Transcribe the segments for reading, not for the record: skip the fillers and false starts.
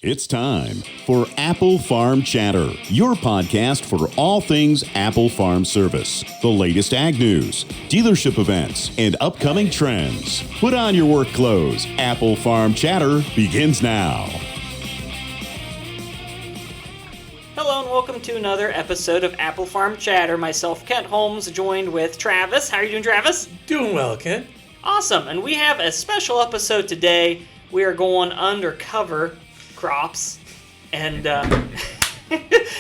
It's time for Apple Farm Chatter, your podcast for all things Apple Farm Service, the latest ag news, dealership events, and upcoming trends. Put on your work clothes. Apple Farm Chatter begins now. Hello and welcome to another episode of Apple Farm Chatter. Myself, Kent Holmes, joined with Travis. How are you doing, Travis? Doing well, Kent. Awesome. And we have a special episode today. We are going undercover crops. And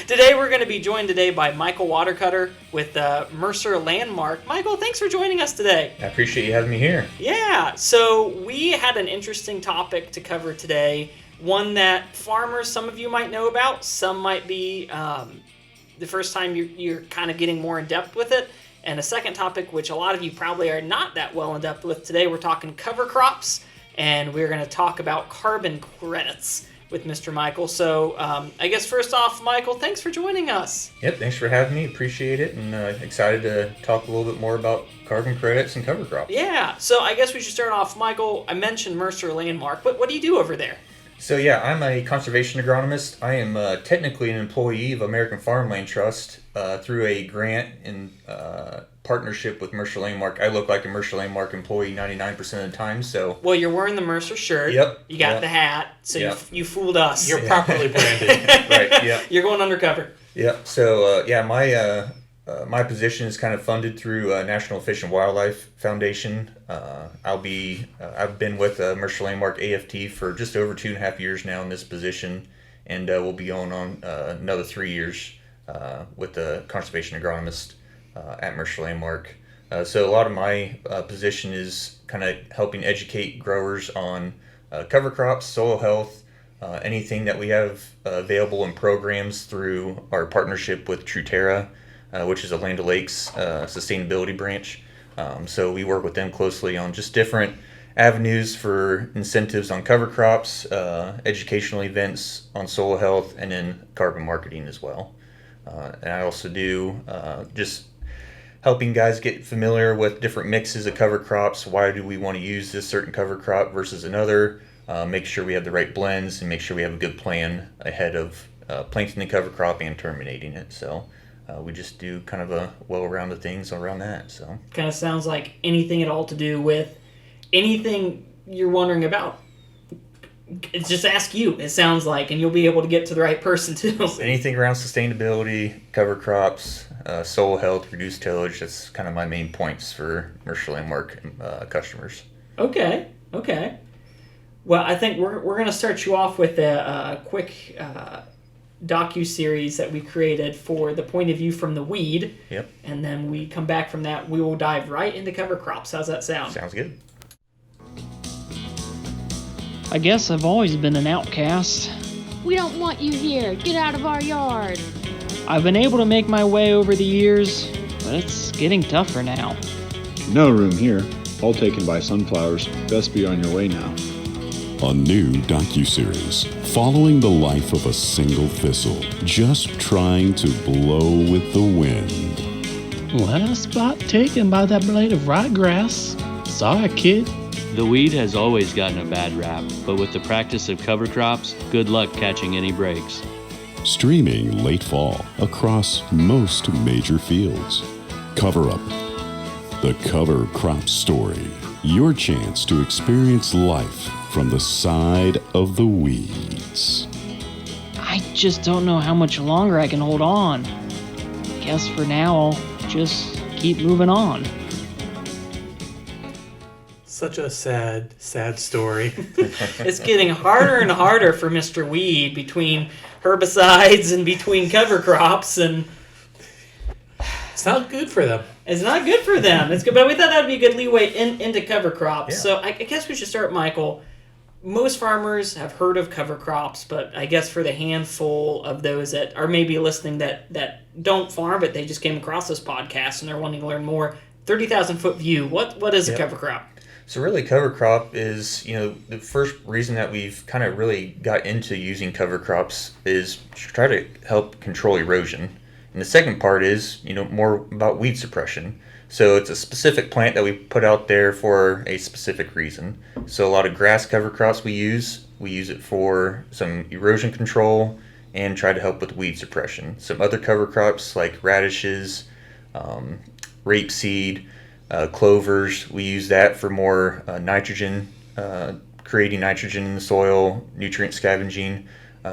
today we're going to be joined today by Michael Watercutter with Mercer Landmark. Michael, thanks for joining us today. I appreciate you having me here. Yeah. So we had an interesting topic to cover today. One that farmers, some of you might know about, some might be the first time you're kind of getting more in depth with it. And a second topic, which a lot of you probably are not that well in depth with today, we're talking cover crops, and we're going to talk about carbon credits with Mr. Michael. So I guess first off, Michael, thanks for joining us. Yep, thanks for having me. Appreciate it, and excited to talk a little bit more about carbon credits and cover crops. Yeah, so I guess we should start off. Michael, I mentioned Mercer Landmark. What do you do over there? So yeah, I'm a conservation agronomist. I am technically an employee of American Farmland Trust through a grant in partnership with Mercer Landmark. I look like a Mercer Landmark employee 99% of the time. So well, you're wearing the Mercer shirt. Yep. You got the hat, so yep. you fooled us. You're properly branded. Right. Yeah. You're going undercover. Yep. So my position is kind of funded through National Fish and Wildlife Foundation. I've been with Mercer Landmark AFT for just over 2.5 years now in this position, and we'll be going on another 3 years with the Conservation Agronomist at Mercer Landmark. So a lot of my position is kind of helping educate growers on cover crops, soil health, anything that we have available in programs through our partnership with Truterra, which is a Land O'Lakes sustainability branch. So we work with them closely on just different avenues for incentives on cover crops, educational events on soil health, and then carbon marketing as well. And I also do just helping guys get familiar with different mixes of cover crops. Why do we want to use this certain cover crop versus another? Make sure we have the right blends and make sure we have a good plan ahead of planting the cover crop and terminating it. So we just do kind of a well-rounded things around that. So kind of sounds like anything at all to do with anything you're wondering about. It's just ask you, it sounds like, and you'll be able to get to the right person too. Anything around sustainability, cover crops, soil health, reduced tillage, that's kind of my main points for Mercer Landmark customers. Okay. Well, I think we're going to start you off with a quick docuseries that we created for the point of view from the weed. Yep. And then we come back from that, we will dive right into cover crops. How's that sound? Sounds good. I guess I've always been an outcast. We don't want you here. Get out of our yard. I've been able to make my way over the years, but it's getting tougher now. No room here. All taken by sunflowers. Best be on your way now. A new docuseries following the life of a single thistle, just trying to blow with the wind. Last spot taken by that blade of ryegrass. Sorry, kid. The weed has always gotten a bad rap, but with the practice of cover crops, good luck catching any breaks. Streaming late fall across most major fields. Cover Up, the cover crop story. Your chance to experience life from the side of the weeds. I just don't know how much longer I can hold on. Guess for now I'll just keep moving on. Such a sad story. It's getting harder and harder for Mr. Weed between herbicides and between cover crops, and It's not good for them. It's not good for them. It's good, but we thought that would be a good leeway into cover crops. Yeah. So I guess we should start, Michael. Most farmers have heard of cover crops, but I guess for the handful of those that are maybe listening that don't farm, but they just came across this podcast and they're wanting to learn more, 30,000 foot view. What is a cover crop? So really, cover crop is, the first reason that we've kind of really got into using cover crops is to try to help control erosion. And the second part is, more about weed suppression. So it's a specific plant that we put out there for a specific reason. So a lot of grass cover crops we use We use it for some erosion control and try to help with weed suppression. Some other cover crops like radishes, rapeseed, clovers, we use that for more nitrogen, creating nitrogen in the soil, nutrient scavenging.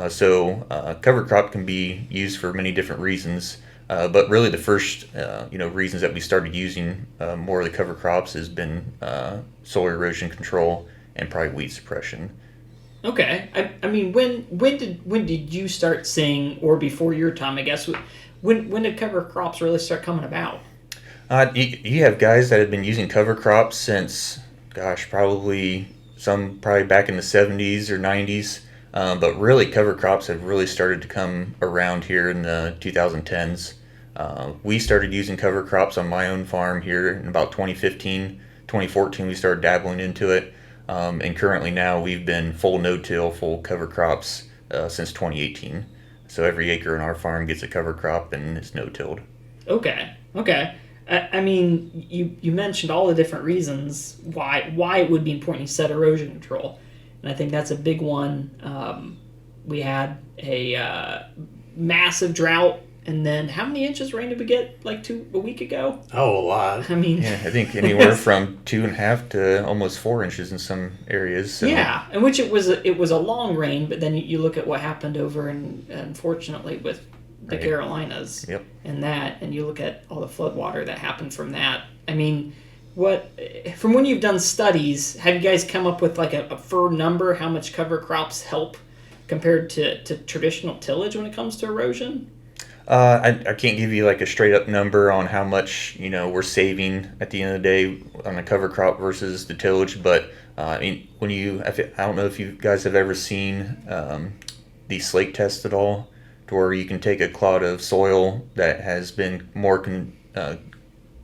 So cover crop can be used for many different reasons. But really the first reasons that we started using more of the cover crops has been soil erosion control and probably weed suppression. Okay. I mean, when did you start seeing, or before your time, I guess, when did cover crops really start coming about? You have guys that have been using cover crops since, probably back in the 70s or 90s. But really, cover crops have really started to come around here in the 2010s. We started using cover crops on my own farm here in about 2015. 2014, we started dabbling into it. And currently now we've been full no-till, full cover crops since 2018. So every acre on our farm gets a cover crop and it's no-tilled. Okay. I mean, you mentioned all the different reasons why it would be important to set erosion control. And I think that's a big one. We had a massive drought, and then how many inches of rain did we get a week ago? Oh, a lot. I mean, yeah, I think anywhere from 2.5 to almost 4 inches in some areas. So. Yeah, and which it was a long rain, but then you look at what happened over unfortunately with the Carolinas. Yep. And you look at all the flood water that happened from that. I mean, from when you've done studies, have you guys come up with a firm number how much cover crops help compared to traditional tillage when it comes to erosion? I can't give you a straight up number on how much we're saving at the end of the day on a cover crop versus the tillage, but I mean I don't know if you guys have ever seen the slake test at all, to where you can take a clod of soil that has been more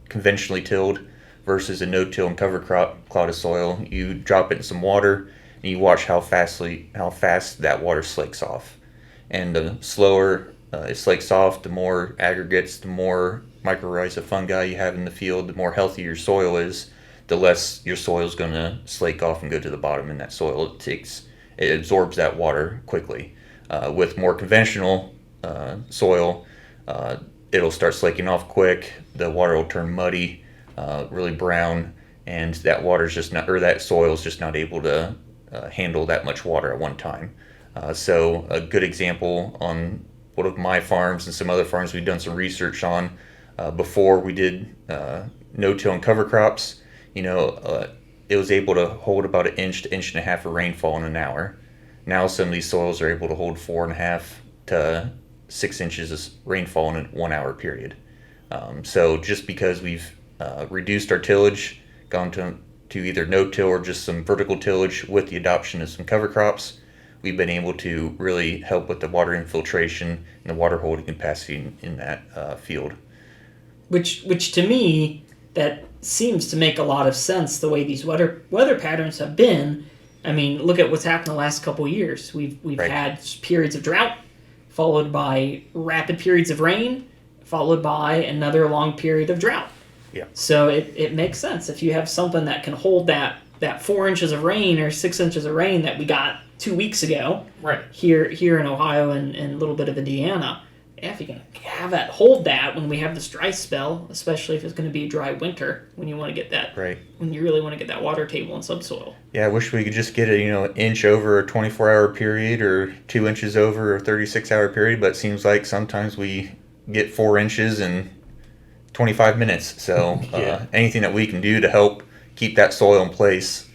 conventionally tilled versus a no-till and cover crop clod of soil. You drop it in some water and you watch how fast that water slakes off. And the slower it slakes off, the more aggregates, the more mycorrhiza fungi you have in the field, the more healthy your soil is, the less your soil is going to slake off and go to the bottom in that soil. It absorbs that water quickly. With more conventional soil, it'll start slaking off quick. The water will turn muddy, really brown, and that soil is just not able to handle that much water at one time. So a good example on one of my farms and some other farms we've done some research on before we did no-till and cover crops, it was able to hold about 1 inch to 1.5 inches of rainfall in an hour. Now some of these soils are able to hold 4.5 to 6 inches of rainfall in a 1 hour period. So just because we've reduced our tillage, gone to either no-till or just some vertical tillage with the adoption of some cover crops, we've been able to really help with the water infiltration and the water holding capacity in that field. Which to me, that seems to make a lot of sense the way these weather patterns have been. I mean, look at what's happened the last couple of years. We've right. had periods of drought, followed by rapid periods of rain, followed by another long period of drought. Yeah. So it makes sense. If you have something that can hold that 4 inches of rain or 6 inches of rain that we got 2 weeks ago, right here in Ohio and a little bit of Indiana, if you can hold that when we have this dry spell, especially if it's going to be a dry winter, when you want to get that, right, when you really want to get that water table and subsoil. Yeah, I wish we could just get it, an inch over a 24-hour period or 2 inches over a 36-hour period, but it seems like sometimes we get 4 inches in 25 minutes. So anything that we can do to help keep that soil in place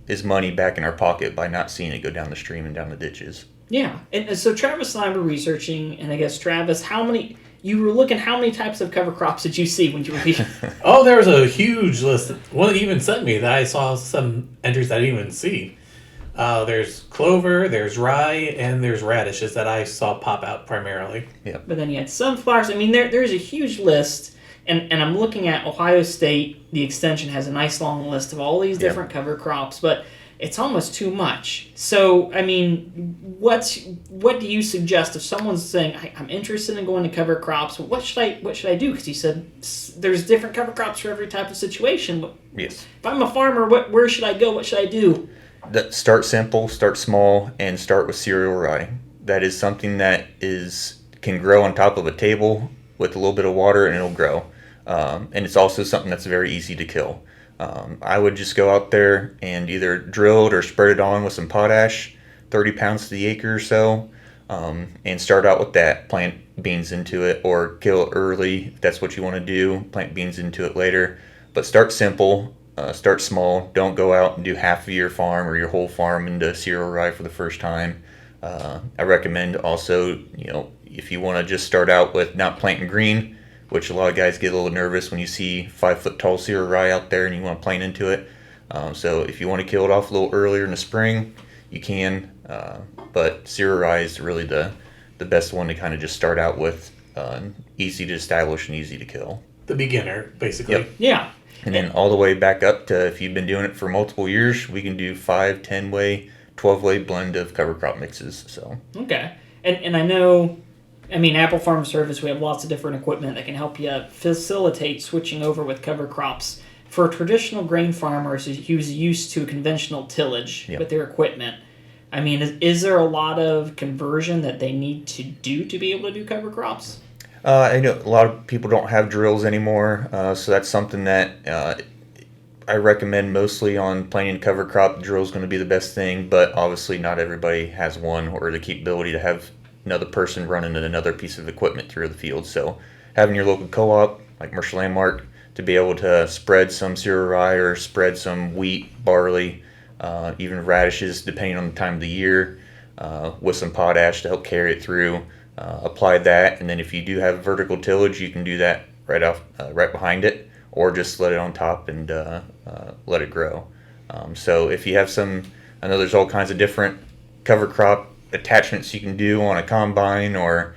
is money back in our pocket by not seeing it go down the stream and down the ditches. Yeah, and so Travis and I were researching, and I guess, Travis, how many types of cover crops did you see when you were here? Oh, there was a huge list. One even sent me that I saw some entries I didn't even see. There's clover, there's rye, and there's radishes that I saw pop out primarily. Yeah. But then you had sunflowers. I mean, there's a huge list, and I'm looking at Ohio State. The extension has a nice long list of all these different cover crops, but it's almost too much. So, I mean, what do you suggest if someone's saying, I'm interested in going to cover crops? What should I do? Because you said there's different cover crops for every type of situation. Yes. If I'm a farmer, where should I go? What should I do? Start simple, start small, and start with cereal rye. That is something that can grow on top of a table with a little bit of water, and it'll grow. And it's also something that's very easy to kill. I would just go out there and either drill it or spread it on with some potash, 30 pounds to the acre or so, and start out with that. Plant beans into it, or kill it early if that's what you want to do. Plant beans into it later. But start simple, start small. Don't go out and do half of your farm or your whole farm into cereal rye for the first time. I recommend also, if you want to just start out with not planting green, which a lot of guys get a little nervous when you see 5-foot tall cereal rye out there and you want to plant into it. So if you want to kill it off a little earlier in the spring, you can. But cereal rye is really the best one to kind of just start out with. Easy to establish and easy to kill. The beginner, basically. Yep. Yeah. And then all the way back up to, if you've been doing it for multiple years, we can do 5, 10-way, 12-way blend of cover crop mixes. So Okay. And I know, Apple Farm Service, we have lots of different equipment that can help you facilitate switching over with cover crops. For traditional grain farmers who's used to conventional tillage with their equipment, is there a lot of conversion that they need to do to be able to do cover crops? I know a lot of people don't have drills anymore, so that's something that I recommend mostly on planting cover crop. The drill is going to be the best thing, but obviously not everybody has one or the capability to have another person running another piece of equipment through the field. So having your local co-op, like Mercer Landmark, to be able to spread some cereal rye or spread some wheat, barley, even radishes, depending on the time of the year, with some potash to help carry it through. Apply that, and then if you do have vertical tillage, you can do that right behind it, or just let it on top and let it grow. So if you have I know there's all kinds of different cover crop attachments you can do on a combine or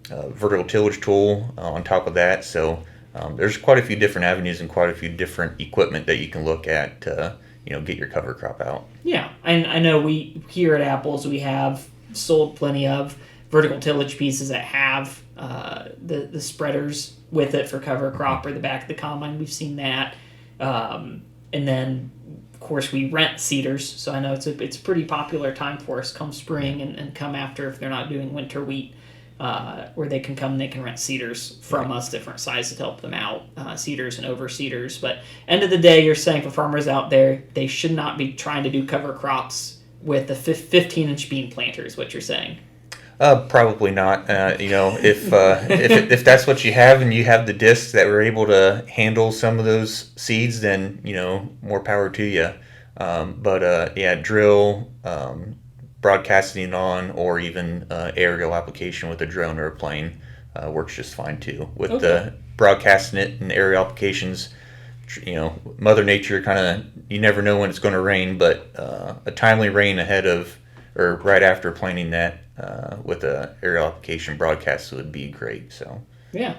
vertical tillage tool on top of that. So there's quite a few different avenues and quite a few different equipment that you can look at to get your cover crop out. Yeah, I know we here at Apples, we have sold plenty of vertical tillage pieces that have the spreaders with it for cover crop or the back of the combine. We've seen that. And then, of course, we rent seeders. So I know it's a pretty popular time for us come spring and come after if they're not doing winter wheat, where they can come and they can rent seeders from us, different sizes to help them out, seeders and overseeders. But end of the day, you're saying for farmers out there, they should not be trying to do cover crops with the 15-inch bean planter is what you're saying. Probably not. If that's what you have and you have the discs that were able to handle some of those seeds, then more power to you. Drill, broadcasting on, or even aerial application with a drone or a plane works just fine too. With the broadcasting it and aerial applications, Mother Nature you never know when it's going to rain, but a timely rain ahead of or right after planting that with a aerial application broadcast would be great. So yeah.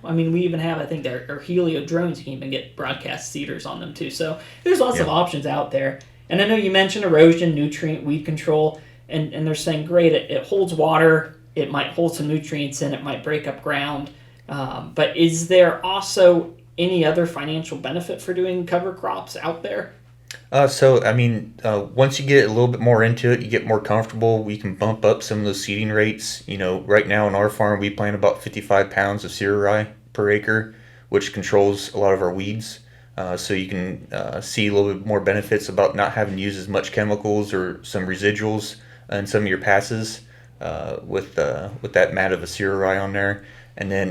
We even have, I think, our Helio drones. You can even get broadcast seeders on them too. So there's lots of options out there. And I know you mentioned erosion, nutrient, weed control, and they're saying great. It holds water. It might hold some nutrients in. It might break up ground. But is there also any other financial benefit for doing cover crops out there? Once you get a little bit more into it, you get more comfortable, we can bump up some of those seeding rates. Right now on our farm, we plant about 55 pounds of cereal rye per acre, which controls a lot of our weeds. So you can see a little bit more benefits about not having to use as much chemicals or some residuals in some of your passes with that mat of a cereal rye on there. And then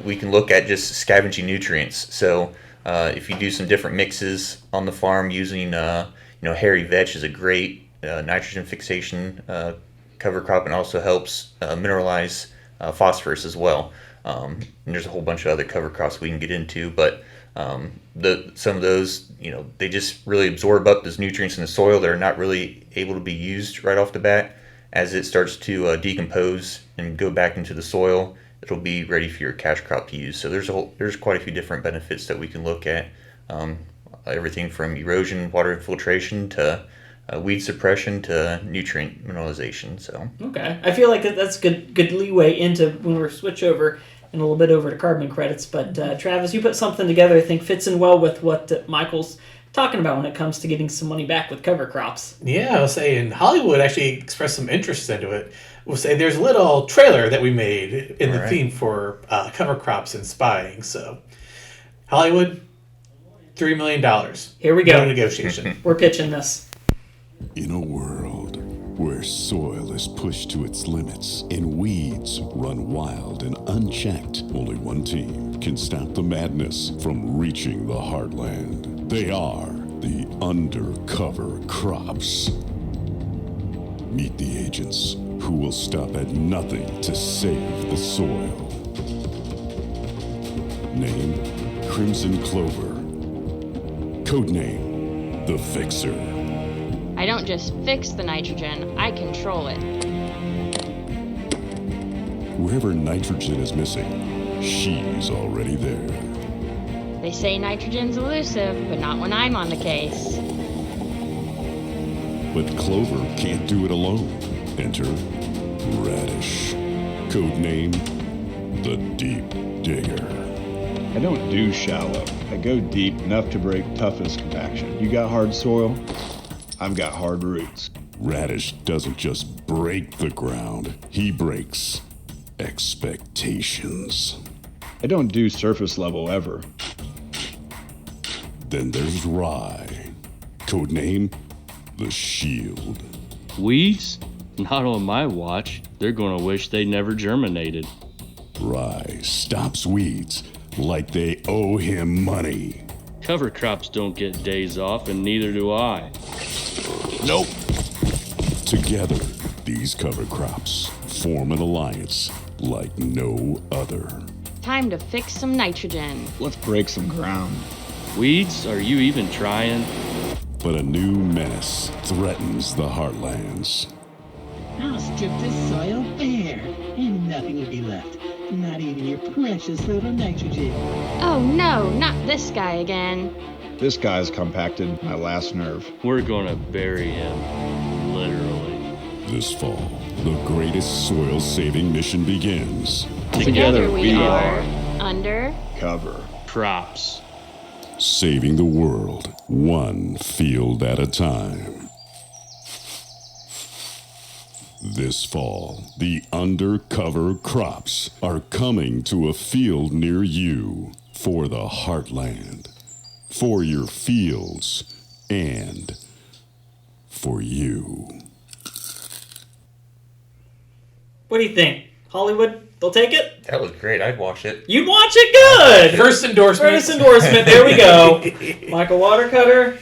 we can look at just scavenging nutrients. So if you do some different mixes on the farm using, hairy vetch is a great nitrogen fixation cover crop, and also helps mineralize phosphorus as well. And there's a whole bunch of other cover crops we can get into, but some of those, they just really absorb up those nutrients in the soil that are not really able to be used right off the bat. As it starts to decompose and go back into the soil, it'll be ready for your cash crop to use. So there's quite a few different benefits that we can look at. Everything from erosion, water infiltration, to weed suppression, to nutrient mineralization. So okay, I feel like that's good leeway into when we're switch over and a little bit over to carbon credits. But Travis, you put something together I think fits in well with what Michael's talking about when it comes to getting some money back with cover crops. Yeah, I was saying Hollywood actually expressed some interest into it. We'll say there's a little trailer that we made in the theme for cover crops and spying. So, Hollywood, $3 million. Here we go. No negotiation. We're pitching this. In a world where soil is pushed to its limits and weeds run wild and unchecked, only one team can stop the madness from reaching the heartland. They are the Undercover Crops. Meet the agents who will stop at nothing to save the soil. Name, Crimson Clover. Codename, The Fixer. I don't just fix the nitrogen, I control it. Wherever nitrogen is missing, she's already there. They say nitrogen's elusive, but not when I'm on the case. But Clover can't do it alone. Enter Radish. Codename, The Deep Digger. I don't do shallow. I go deep enough to break toughest compaction. You got hard soil, I've got hard roots. Radish doesn't just break the ground, he breaks expectations. I don't do surface level ever. Then there's Rye. Codename, The Shield. Weeds? Not on my watch. They're gonna wish they never germinated. Rye stops weeds like they owe him money. Cover crops don't get days off, and neither do I. Nope. Together, these cover crops form an alliance like no other. Time to fix some nitrogen. Let's break some ground. Weeds? Are you even trying? But a new menace threatens the heartlands. I'll strip this soil bare, and nothing will be left. Not even your precious little nitrogen. Oh no, not this guy again. This guy's compacted my last nerve. We're gonna bury him. Literally. This fall, the greatest soil-saving mission begins. Together we are under Cover Crops. Saving the world, one field at a time. This fall, the Undercover Crops are coming to a field near you for the heartland, for your fields, and for you. What do you think? Hollywood, they'll take it? That was great. I'd watch it. You'd watch it? Good! First endorsement. First endorsement. There we go. Michael Watercutter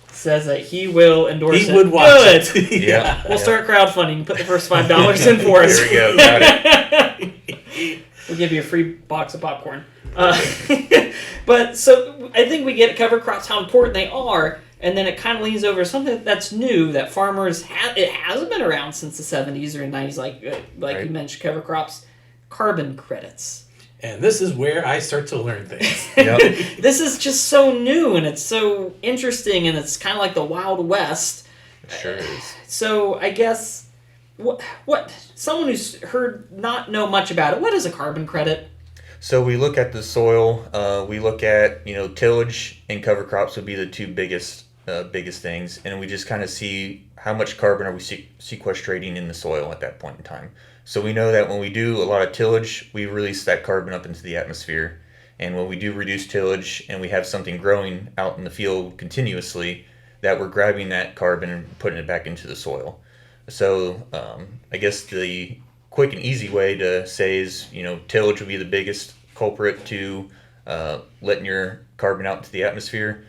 says that he will endorse it. He would watch Good. it. Yeah. We'll start crowdfunding. Put the first $5 in for us. There we go. Got it. We'll give you a free box of popcorn. But so I think we get cover crops, how important they are, and then it kind of leans over something that's new that farmers it hasn't been around since the 70s or 90s, like Right. you mentioned, cover crops, carbon credits. And this is where I start to learn things. Yep. This is just so new and it's so interesting and it's kind of like the Wild West. It sure is. So I guess what someone who's not know much about it, what is a carbon credit? So we look at the soil. We look at tillage and cover crops would be the two biggest things, and we just kind of see how much carbon are we sequestrating in the soil at that point in time. So we know that when we do a lot of tillage, we release that carbon up into the atmosphere, and when we do reduce tillage and we have something growing out in the field continuously, that we're grabbing that carbon and putting it back into the soil. So I guess the quick and easy way to say is, tillage would be the biggest culprit to letting your carbon out into the atmosphere.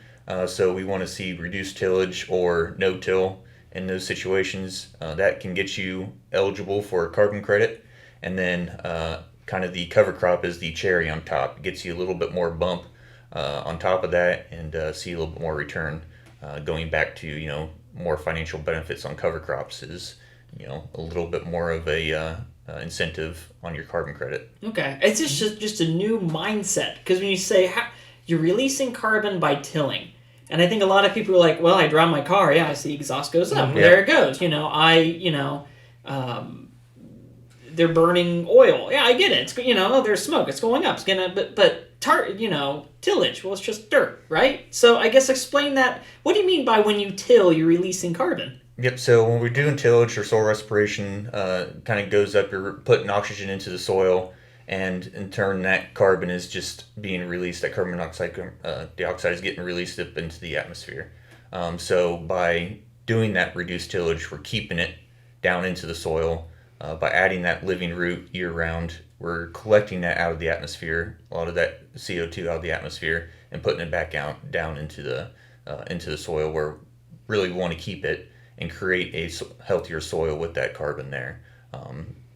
So we want to see reduced tillage or no-till in those situations. That can get you eligible for a carbon credit. And then kind of the cover crop is the cherry on top. It gets you a little bit more bump on top of that and see a little bit more return. Going back to, more financial benefits on cover crops is, a little bit more of a incentive on your carbon credit. Okay, it's just a new mindset, because when you say you're releasing carbon by tilling, and I think a lot of people are like, well, I drive my car, I see exhaust goes up, there it goes. They're burning oil. Yeah, I get it. It's, there's smoke. It's going up. It's gonna, but tillage. Well, it's just dirt, right? So I guess explain that. What do you mean by when you till, you're releasing carbon? Yep, so when we're doing tillage or soil respiration, kind of goes up, you're putting oxygen into the soil, and in turn that carbon is just being released, that carbon dioxide is getting released up into the atmosphere. So by doing that reduced tillage, we're keeping it down into the soil. By adding that living root year round, we're collecting that out of the atmosphere, a lot of that CO2 out of the atmosphere, and putting it back out down into the soil, where really we want to keep it and create a healthier soil with that carbon there.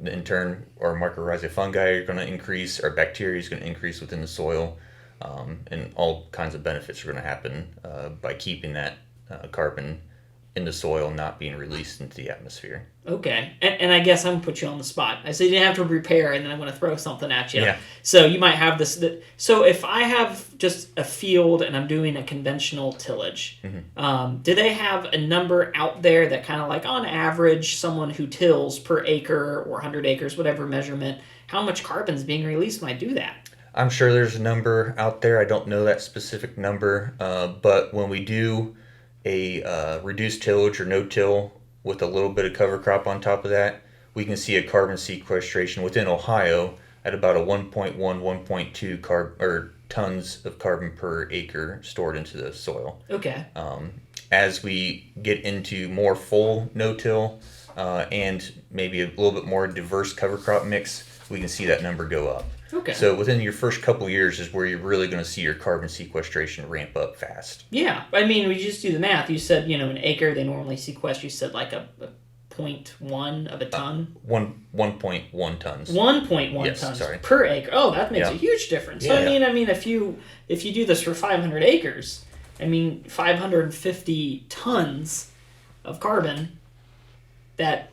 In turn, our mycorrhizae fungi are going to increase, our bacteria is going to increase within the soil, and all kinds of benefits are going to happen by keeping that carbon in the soil, not being released into the atmosphere. Okay, and I guess I'm going to put you on the spot. I said you didn't have to prepare, and then I'm going to throw something at you. Yeah. So you might have this. So if I have just a field and I'm doing a conventional tillage, do they have a number out there that kind of like on average, someone who tills per acre or 100 acres, whatever measurement, how much carbon is being released when I do that? I'm sure there's a number out there. I don't know that specific number, but when we do a reduced tillage or no-till with a little bit of cover crop on top of that, we can see a carbon sequestration within Ohio at about a 1.1, 1.2 tons of carbon per acre stored into the soil. Okay. As we get into more full no-till and maybe a little bit more diverse cover crop mix, we can see that number go up. Okay. So within your first couple years is where you're really going to see your carbon sequestration ramp up fast. Yeah, I mean, we just do the math. You said, an acre they normally sequester. You said like a 0.1 of a ton. 1.1 tons. 1.1 tons per acre. Oh, that makes a huge difference. So I mean, if you do this for 500 acres, 550 tons of carbon.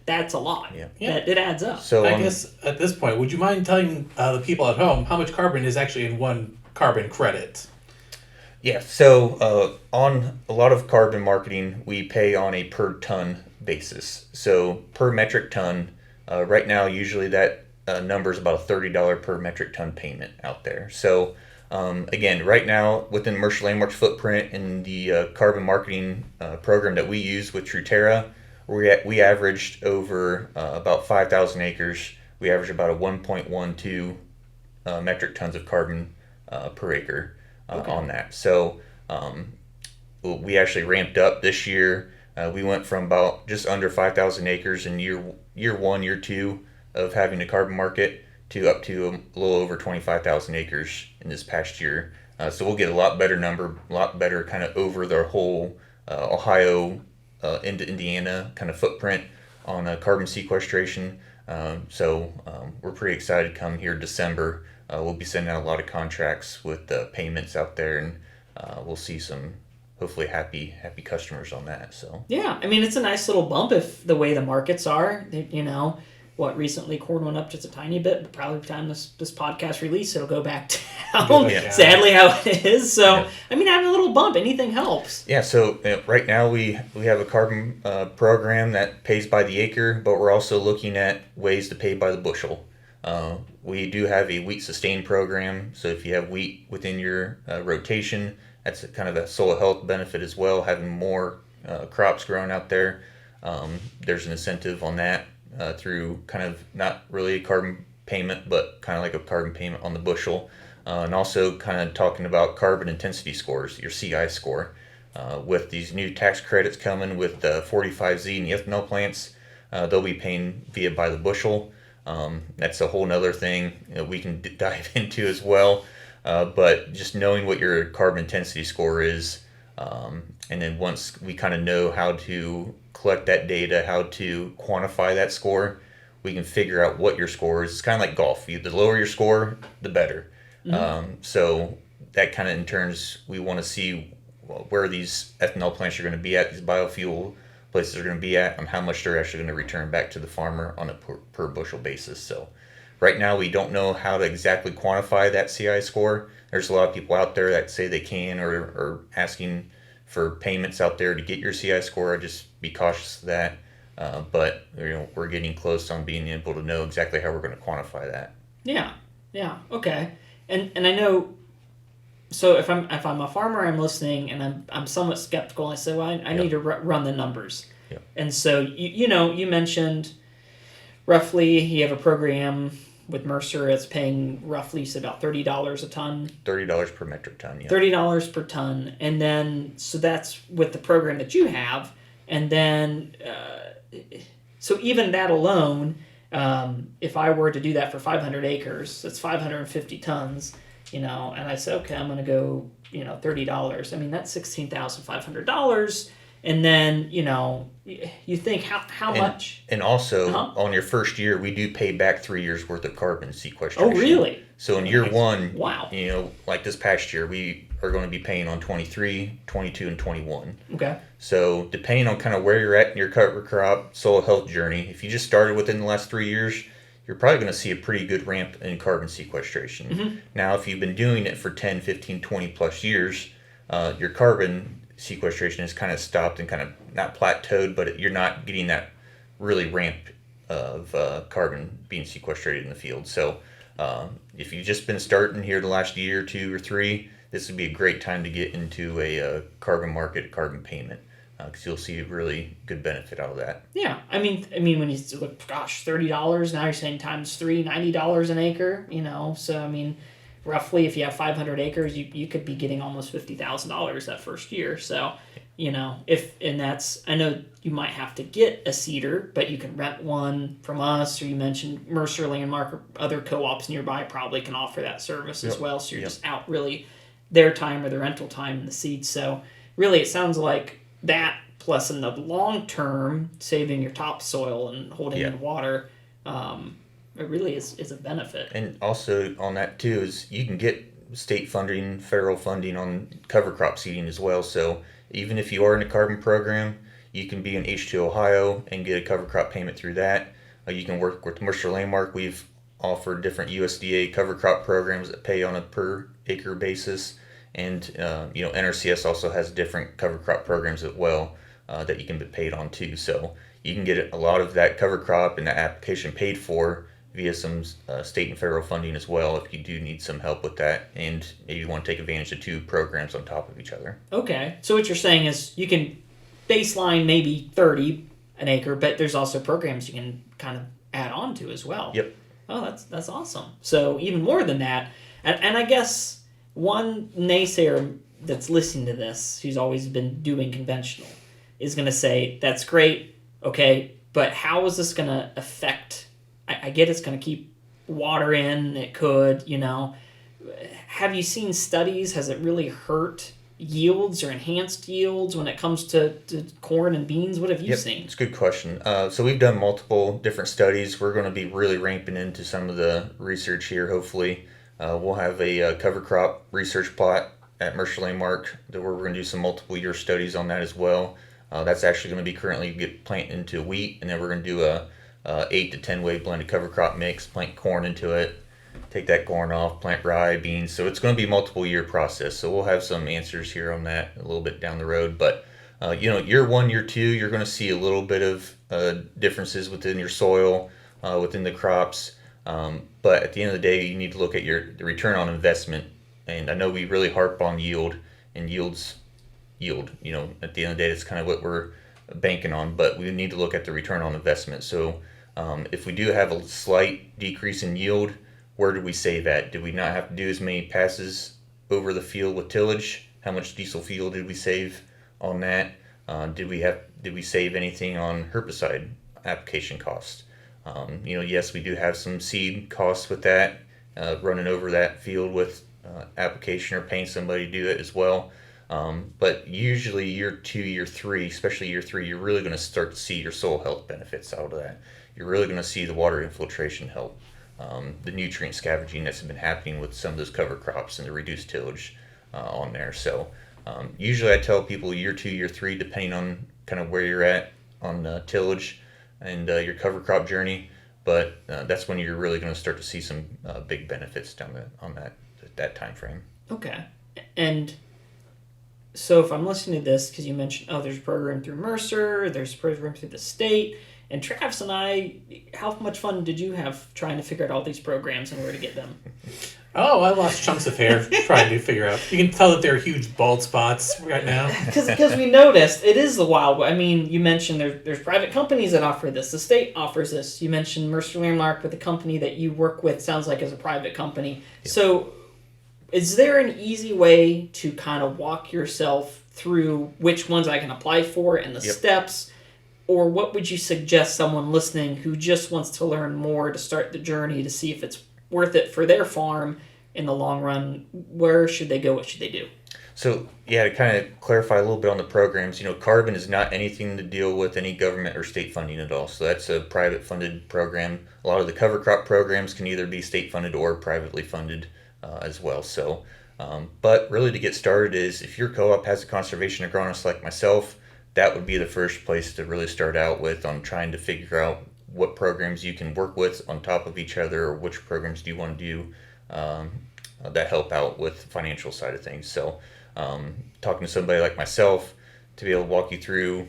That's a lot. Yeah. It adds up. So I guess at this point, would you mind telling the people at home how much carbon is actually in one carbon credit? Yeah. So on a lot of carbon marketing, we pay on a per ton basis. So per metric ton, right now, usually that number is about a $30 per metric ton payment out there. So again, right now within Mercer Landmark's footprint in the carbon marketing program that we use with Truterra, we averaged over about 5,000 acres. We averaged about a 1.12 metric tons of carbon per acre on that. So we actually ramped up this year. We went from about just under 5,000 acres in year one, year two of having a carbon market to up to a little over 25,000 acres in this past year. So we'll get a lot better number, a lot better kind of over the whole Ohio into Indiana kind of footprint on carbon sequestration. So we're pretty excited come here December. We'll be sending out a lot of contracts with payments out there, and we'll see some hopefully happy customers on that. So yeah, it's a nice little bump if the way the markets are. Recently corn went up just a tiny bit, but probably by the time this podcast release, it'll go back down. Sadly, how it is. So having a little bump, anything helps. Yeah. So right now we have a carbon program that pays by the acre, but we're also looking at ways to pay by the bushel. We do have a wheat sustain program. So if you have wheat within your rotation, that's kind of a soil health benefit as well. Having more crops growing out there, there's an incentive on that. Through kind of not really a carbon payment, but kind of like a carbon payment on the bushel. And also kind of talking about carbon intensity scores, your CI score. With these new tax credits coming with the 45Z and the ethanol plants, they'll be paying via by the bushel. That's a whole nother thing we can dive into as well. But just knowing what your carbon intensity score is, and then once we kind of know how to collect that data, how to quantify that score, we can figure out what your score is. It's kind of like golf. The lower your score, the better. Mm-hmm. So that kind of in turns, we want to see where these ethanol plants are going to be at, these biofuel places are going to be at, and how much they're actually going to return back to the farmer on a per bushel basis. So right now we don't know how to exactly quantify that CI score. There's a lot of people out there that say they can or are asking for payments out there to get your CI score. I'd just be cautious of that. But we're getting close on being able to know exactly how we're going to quantify that. Yeah, okay. And I know so if I'm a farmer, I'm listening, and I'm somewhat skeptical. And I say, well, I need to run the numbers. Yep. And so you mentioned roughly you have a program with Mercer that's paying roughly, you said about $30 a ton. $30 per metric ton. Yeah. $30 per ton, and then so that's with the program that you have, and then so even that alone, if I were to do that for 500 acres, that's 550 tons. And I said, okay, I'm going to go, $30. I mean, that's $16,500. And then, you think how much? And also, on your first year, we do pay back 3 years worth of carbon sequestration. Oh, really? So in year one, wow. Like this past year, we are going to be paying on 23, 22, and 21. Okay. So depending on kind of where you're at in your cover crop soil health journey, if you just started within the last 3 years, you're probably going to see a pretty good ramp in carbon sequestration. Mm-hmm. Now, if you've been doing it for 10, 15, 20 plus years, your carbon sequestration has kind of stopped and kind of not plateaued, but you're not getting that really ramp of carbon being sequestrated in the field. So if you've just been starting here the last year, 2 or 3, this would be a great time to get into a carbon market, a carbon payment, because you'll see a really good benefit out of that. Yeah, I mean, when you look, gosh, $30 now you're saying times 3, $90 an acre. So I mean, roughly if you have 500 acres, you could be getting almost $50,000 that first year. So, I know you might have to get a seeder, but you can rent one from us, or you mentioned Mercer Landmark or other co-ops nearby probably can offer that service as well. So you're just out really their time or their rental time in the seed. So really, it sounds like that plus in the long term, saving your topsoil and holding in water, it really is a benefit. And also on that too is you can get state funding, federal funding on cover crop seeding as well. So even if you are in a carbon program, you can be in H2 Ohio and get a cover crop payment through that. You can work with Mercer Landmark. We've offered different USDA cover crop programs that pay on a per acre basis. And NRCS also has different cover crop programs as well that you can be paid on too. So you can get a lot of that cover crop and that application paid for via some state and federal funding as well if you do need some help with that, and maybe you want to take advantage of 2 programs on top of each other. Okay, so what you're saying is you can baseline maybe 30 an acre, but there's also programs you can kind of add on to as well. Yep. Oh, that's awesome. So even more than that, and I guess one naysayer that's listening to this, who's always been doing conventional, is going to say, that's great, okay, but how is this going to affect, I get it's going to keep water in, it could, Have you seen studies? Has it really hurt yields or enhanced yields when it comes to corn and beans? What have you seen? It's a good question. So we've done multiple different studies. We're going to be really ramping into some of the research here, hopefully. We'll have a cover crop research plot at Mercer Landmark where we're going to do some multiple year studies on that as well. That's actually going to be currently get planted into wheat, and then we're going to do a 8 to 10 way blended cover crop mix, plant corn into it, take that corn off, plant rye, beans. So it's going to be a multiple year process. So we'll have some answers here on that a little bit down the road. But year 1, year 2, you're going to see a little bit of differences within your soil, within the crops. But at the end of the day, you need to look at the return on investment. And I know we really harp on yield, and yield. At the end of the day, that's kind of what we're banking on. But we need to look at the return on investment. So if we do have a slight decrease in yield, where did we save at? Did we not have to do as many passes over the field with tillage? How much diesel fuel did we save on that? Did we save anything on herbicide application costs? Yes, we do have some seed costs with that, running over that field with application or paying somebody to do it as well. But usually year 2, year 3, especially year 3, you're really going to start to see your soil health benefits out of that. You're really going to see the water infiltration help, the nutrient scavenging that's been happening with some of those cover crops and the reduced tillage on there. So usually I tell people year 2, year 3, depending on kind of where you're at on tillage and your cover crop journey, but that's when you're really going to start to see some big benefits on that time frame. Okay. And so if I'm listening to this, because you mentioned, there's a program through Mercer, there's a program through the state, and Travis and I, how much fun did you have trying to figure out all these programs and where to get them? Oh, I lost chunks of hair trying to figure out. You can tell that there are huge bald spots right now. Because we noticed it is the Wild West. I mean, you mentioned there's private companies that offer this. The state offers this. You mentioned Mercer Landmark, with the company that you work with sounds like is a private company. Yep. So is there an easy way to kind of walk yourself through which ones I can apply for and the steps? Or what would you suggest someone listening who just wants to learn more to start the journey to see if it's worth it for their farm in the long run? Where should they go? What should they do? So, to kind of clarify a little bit on the programs, carbon is not anything to deal with any government or state funding at all. So that's a private funded program. A lot of the cover crop programs can either be state funded or privately funded as well. So, but really to get started is if your co-op has a conservation agronomist like myself, that would be the first place to really start out with on trying to figure out what programs you can work with on top of each other, or which programs do you want to do that help out with the financial side of things. So talking to somebody like myself to be able to walk you through,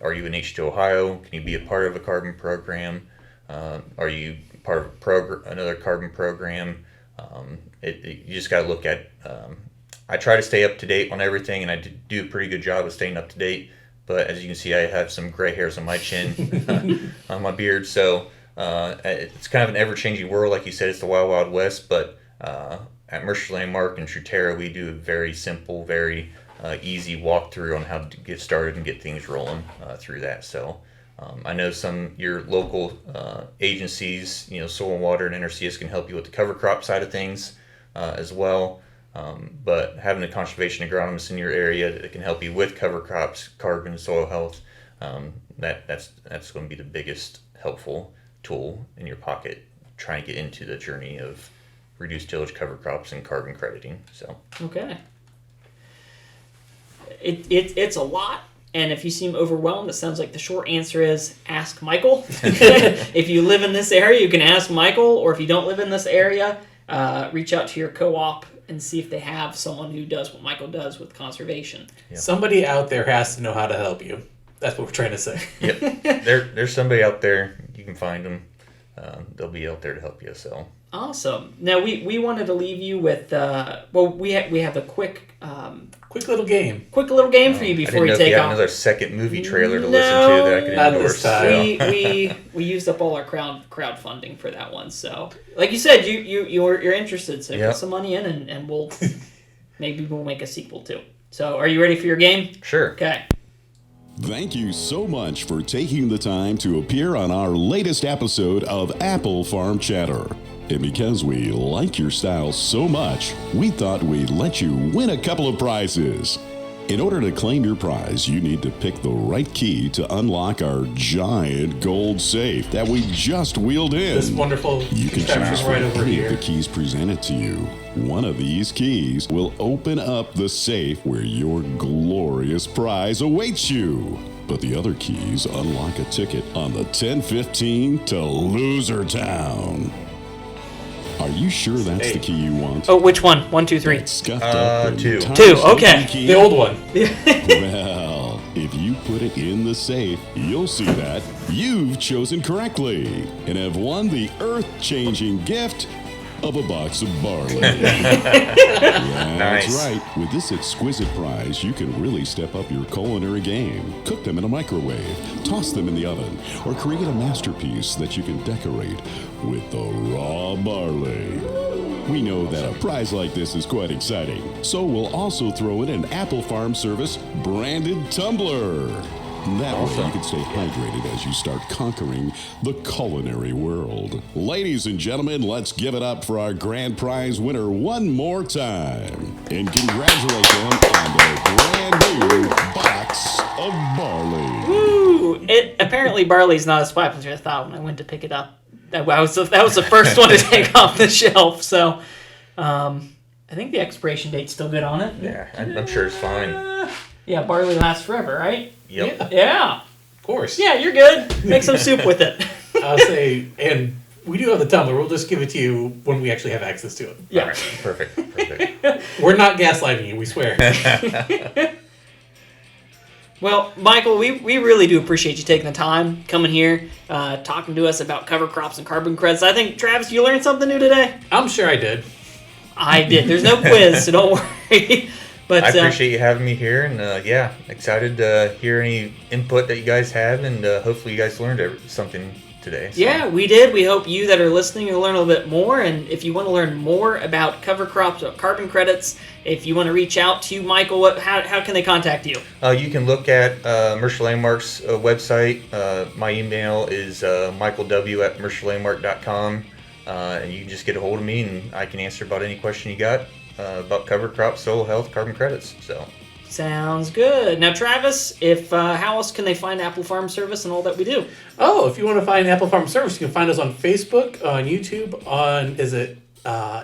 are you in H2 Ohio? Can you be a part of a carbon program? Are you part of another carbon program? You just got to look at, I try to stay up to date on everything, and I do a pretty good job of staying up to date. But as you can see, I have some gray hairs on my chin, on my beard. So it's kind of an ever-changing world. Like you said, it's the Wild Wild West. But at Mercer Landmark and Trutera, we do a very simple, very easy walkthrough on how to get started and get things rolling through that. So I know your local agencies, Soil and Water and NRCS, can help you with the cover crop side of things as well. But having a conservation agronomist in your area that can help you with cover crops, carbon, soil health, that's going to be the biggest helpful tool in your pocket trying to get into the journey of reduced tillage, cover crops, and carbon crediting. So okay, it's a lot. And if you seem overwhelmed, it sounds like the short answer is ask Michael. If you live in this area, you can ask Michael. Or if you don't live in this area, reach out to your co-op and see if they have someone who does what Michael does with conservation. Yep. Somebody out there has to know how to help you. That's what we're trying to say. Yep. There's somebody out there. You can find them. They'll be out there to help you. So awesome. Now we wanted to leave you with we have a quick little game. Quick little game for you before you take off. Another second movie trailer to listen to that I could endorse. We used up all our crowdfunding for that one. So, like you said, you're interested. So put some money in, and we'll maybe we'll make a sequel too. So, are you ready for your game? Sure. Okay. Thank you so much for taking the time to appear on our latest episode of Apple Farm Chatter. And because we like your style so much, we thought we'd let you win a couple of prizes. In order to claim your prize, you need to pick the right key to unlock our giant gold safe that we just wheeled in. This wonderful You can choose right from over three here. of the keys presented to you. One of these keys will open up the safe where your glorious prize awaits you. But the other keys unlock a ticket on the 1015 to Loser Town. Are you sure that's the key you want? Oh, which one? 1, 2, 3. That scuffed up and 2. tiny 2, okay. sneaky key? The old one. Well, if you put it in the safe, you'll see that you've chosen correctly and have won the earth-changing gift of a box of barley. That's Nice. right. With this exquisite prize, you can really step up your culinary game. Cook them in a microwave, toss them in the oven, or create a masterpiece that you can decorate with the raw barley. We know that a prize like this is quite exciting, so we'll also throw in an Apple Farm Service branded tumbler. That way you can stay hydrated as you start conquering the culinary world. Ladies and gentlemen, let's give it up for our grand prize winner one more time. And congratulate them on their brand new box of barley. Woo! Apparently barley's not as popular as I thought when I went to pick it up. That was the first one to take off the shelf. So I think the expiration date's still good on it. Yeah, I'm sure it's fine. Yeah, barley lasts forever, right? Yep. Yeah. Of course. Yeah, you're good. Make some soup with it. I'll say, and we do have the tumbler. We'll just give it to you when we actually have access to it. Yeah. All right. Perfect. We're not gaslighting you, we swear. Well, Michael, we really do appreciate you taking the time, coming here, talking to us about cover crops and carbon credits. I think, Travis, you learned something new today? I'm sure I did. I did. There's no quiz, so don't worry. But I appreciate you having me here, and excited to hear any input that you guys have, and hopefully you guys learned something today. So. Yeah, we did. We hope you that are listening will learn a little bit more, and if you want to learn more about cover crops, carbon credits, if you want to reach out to Michael, how can they contact you? You can look at Mercer Landmark's website. My email is michaelw@mercerlandmark.com, and you can just get a hold of me, and I can answer about any question you got about cover crops, soil health, carbon credits. So sounds good. Now, Travis, how else can they find Apple Farm Service and all that we do? Oh, if you want to find Apple Farm Service, you can find us on Facebook, on YouTube, on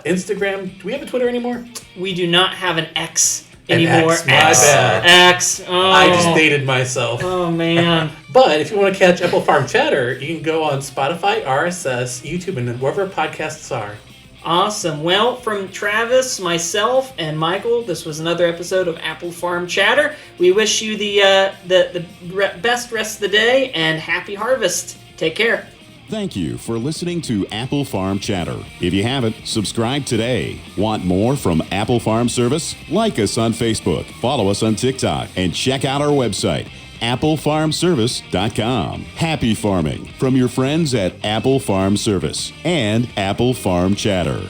Instagram. Do we have a Twitter anymore? We do not have an X anymore. X, my bad. X. Oh. I just dated myself. Oh, man. But if you want to catch Apple Farm Chatter, you can go on Spotify, RSS, YouTube, and wherever podcasts are. Awesome. Well, from Travis, myself, and Michael, this was another episode of Apple Farm Chatter. We wish you the best rest of the day and happy harvest. Take care. Thank you for listening to Apple Farm Chatter. If you haven't, subscribe today. Want more from Apple Farm Service? Like us on Facebook, follow us on TikTok, and check out our website, applefarmservice.com. Happy farming from your friends at Apple Farm Service and Apple Farm Chatter.